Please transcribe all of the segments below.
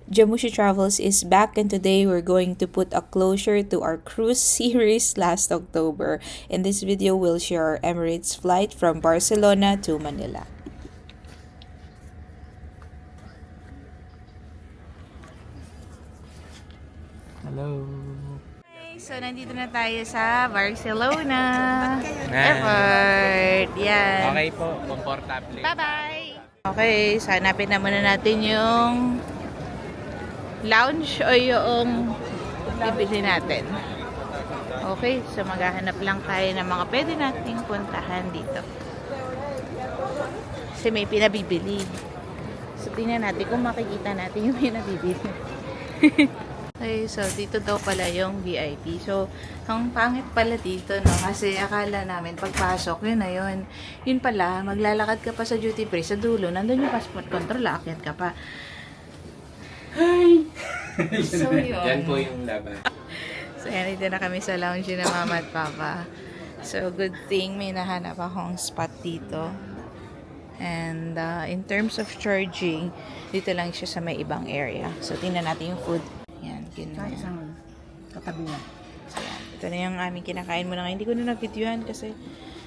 Jamushi Travels is back, and today we're going to put a closure to our cruise series last October. In this video, we'll share our Emirates flight from Barcelona to Manila. Hello. Okay, so nandito na tayo sa Barcelona Airport. Yan. Okay po, komportable. Bye-bye! Okay, so hanapin na muna natin yung lounge o yung bibili natin. Okay, so maghahanap lang tayo ng mga pwede nating puntahan dito. Kasi may pinabibili. So tingnan natin kung makikita natin yung pinabibili. Okay, so dito daw pala yung VIP. So, ang pangit pala dito, no? Kasi akala namin pagpasok, yun na yun. Yun pala, maglalakad ka pa sa duty free, sa dulo, nandun yung passport control, aakyat ka pa. Hi! So, yun. Yan po yung laban. So, yan, dito na kami sa lounge na mama at papa. So, good thing may nahanap akong spot dito. And, in terms of charging, dito lang siya sa may ibang area. So, tingnan natin yung food. Yan, yun na. Isang katabi na. So, yan. Ito na yung aming kinakain muna ngayon. Hindi ko na na-videohan kasi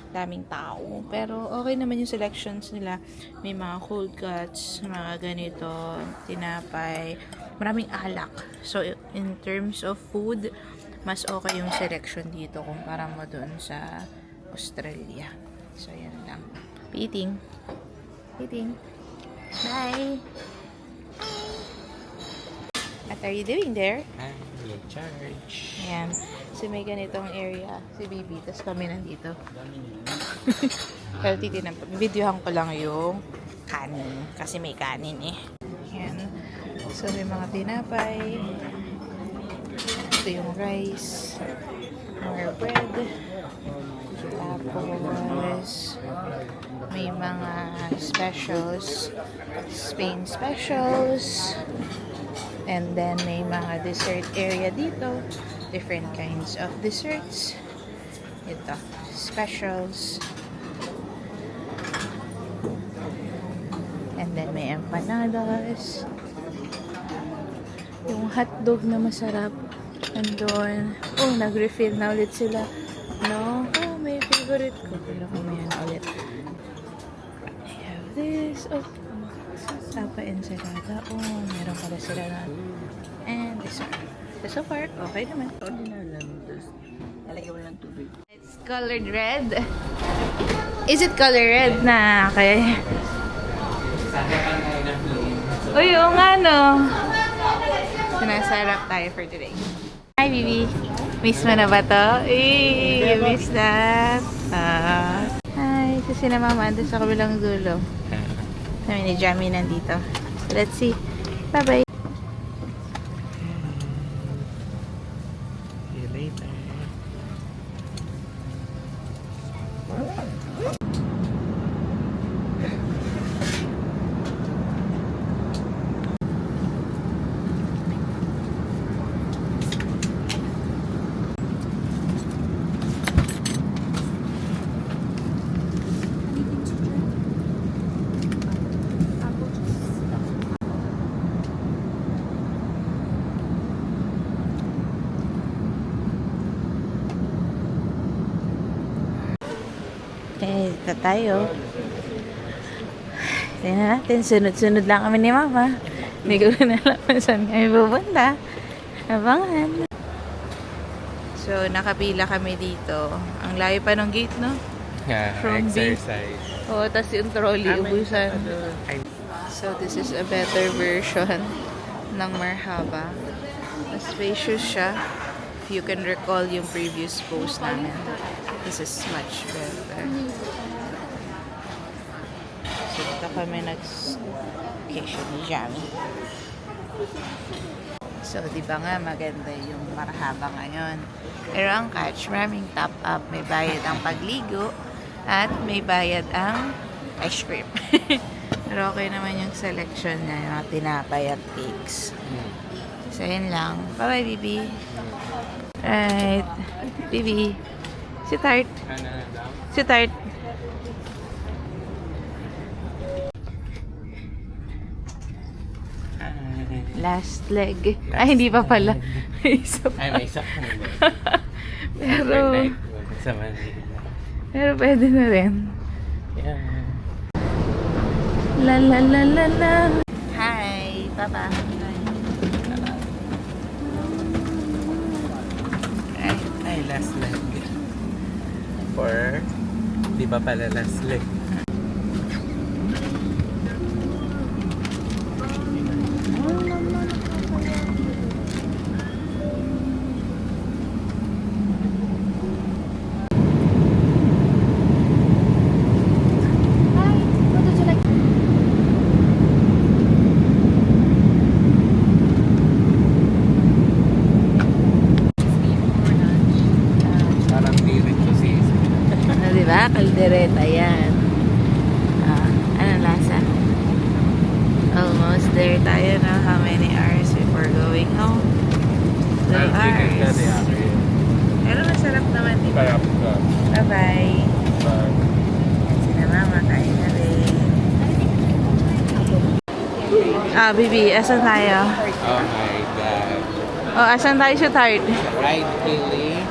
daming tao. Pero okay naman yung selections nila. May mga cold cuts, mga ganito, tinapay, maraming alak. So, in terms of food, mas okay yung selection dito kumpara mo dun sa Australia. So, yan lang. Eating. Eating. Bye! What are you doing there? I'm in charge. Ayan. So, may ganitong area. Si Bibi. Tapos kami nandito. Pero titinan pa. Videohan ko lang yung kanin. Kasi may kanin eh. Ayan. So, may mga tinapay. Ito yung rice. More bread. Tapos, may mga specials. Spain specials. And then, may mga dessert area dito. Different kinds of desserts. Ito. Specials. And then, may empanadas. Yung hotdog na masarap. Andun. Oh, nag-refill na ulit sila. No? Oh, may favorite ko. Pero kumaya na ulit. I have this. Oh. Tapa ensalada. Oh, meron pala sila na. And this one. So far, okay naman. Lalagyan mo ng tubig. It's colored red. Is it color red na? Okay. Uy, yung ano. Sinasarap tayo for today. Hi, Bibi. Miss mo na ba to? You miss that? Hi, kasi na mama andun sa kabilang dulo. Kami ni Jamie nandito. So, let's see. Bye-bye. See you later. Okay, dito tayo. Tingnan natin. Sunod-sunod lang kami ni Mama. Hindi ko na alam kung saan kami pupunta. Abangan. So, nakapila kami dito. Ang layo pa ng gate, no? Yeah, From exercise. Oo, tas yung trolley, ubusan. Ay, So, this is a better version ng Marhaba. Mas spacious siya. If you can recall yung previous post namin. This is much better. So, dito kami nag-vacation ni Jamie. So, di ba nga maganda yung Marhaba ngayon. Pero ang catch, maraming top up. May bayad ang pagligo at may bayad ang ice cream. Pero okay naman yung selection niya, yung mga tinapay at cakes. So, yun lang. Bye-bye, Bibi. Right. Bibi. Si Tart. ano daw? Si Tart. Last leg. Ay, hindi pa pala. Isa pa. Ay, may isa pa. Pero, Overnight sa Manila. pero pwede na rin. Yeah. La la la la la. Hi, Papa. Ay, last leg. Or, di ba pala last leg? Parang di rin to si Di ba? Kaldereta yan. Ano lasa? Almost there tayo na. How many hours before going home? 2 hours. Pero masarap naman, di ba? Sarap ka. Bye-bye. Sina mama, kain na rin. Bibi, asan tayo? Oh my God. Oh, asan tayo sa tart? Ride hailing.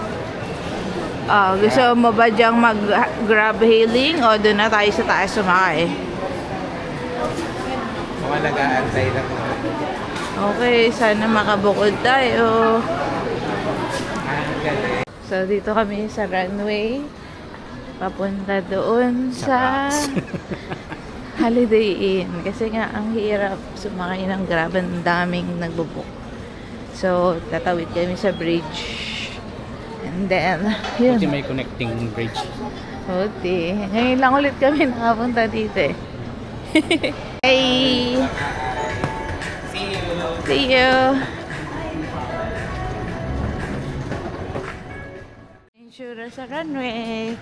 Gusto mo ba diyang mag-grab hailing o doon na tayo sa taas sumakay? Mga nag-aantay lang naman. Okay, sana makabukod tayo. Galing. So, dito kami sa runway. Papunta doon sa Holiday Inn. Kasi nga, ang hirap sumakay ng grab. Ang daming nagbubuk. So, tatawid kami sa bridge. And then, yun. Buti may connecting bridge. Buti. Ngayon lang ulit kami nakapunta dito eh. Hey! See you! See you! Insura sa runway.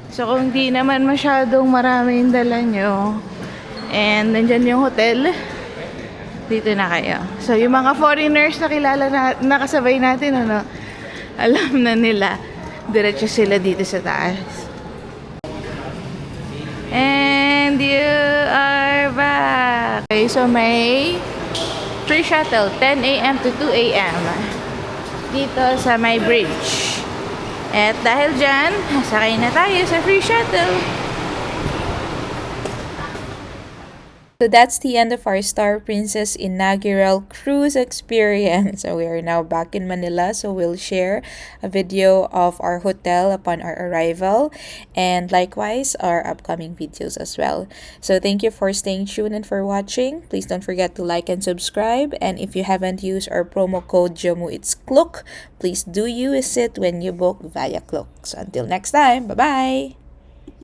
So, kung di naman masyadong maraming dala nyo, and nandyan yung hotel, dito na kayo. So, yung mga foreigners na kilala na, nakasabay natin, ano, alam na nila, diretso sila dito sa taas. And you are back! Okay, so may free shuttle, 10 a.m. to 2 a.m. dito sa my bridge. At dahil dyan, sakay na tayo sa free shuttle. So that's the end of our Star Princess inaugural cruise experience. So we are now back in Manila. So we'll share a video of our hotel upon our arrival, and likewise our upcoming videos as well. So thank you for staying tuned and for watching. Please don't forget to like and subscribe. And if you haven't used our promo code JOMU, it's Klook. Please do use it when you book via Klook. So until next time, bye-bye!